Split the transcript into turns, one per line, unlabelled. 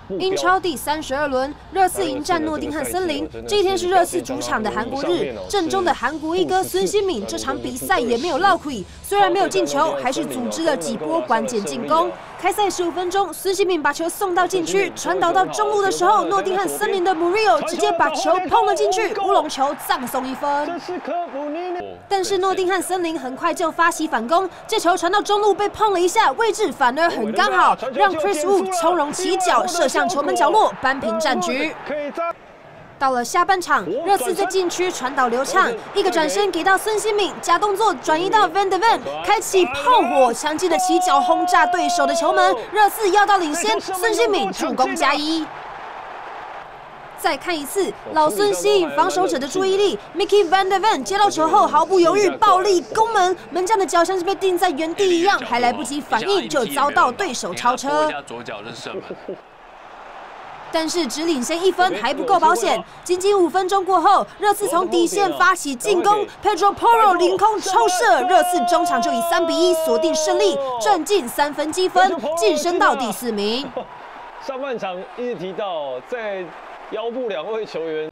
英超第32轮，热刺迎战诺丁汉森林。这一天是热刺主场的韩国日，阵中的韩国一哥孙兴慜这场比赛也没有落亏，虽然没有进球，还是组织了几波关键进攻。开赛15分钟，孙兴慜把球送到禁区，传导到中路的时候，诺丁汉森林的 Murillo 直接把球碰了进去，乌龙球葬送1分。但是诺丁汉森林很快就发起反攻，这球传到中路被碰了一下，位置反而很刚好，让 Chris Wood 从容起脚射向球门角落，扳平战局。到了下半场，热刺在禁区传导流畅，一个转身给到孙兴慜，假动作转移到 Van de Ven， 开启炮火，强劲的起脚轰炸对手的球门，热刺要到领先，孙兴慜助攻加1。再看一次，老孙吸引防守者的注意力 ，Mickey Van de Ven 接到球后毫不犹豫暴力攻门，门将的脚像是被定在原地一样，还来不及反应就遭到对手超车。但是只领先1分还不够保险，仅仅5分钟过后，热刺从底线发起进攻 ，Pedro Porro 凌空抽射，热刺中场就以3-1锁定胜利，赚进3分积分，晋升到第4名。
上半场一直提到在腰部2位球员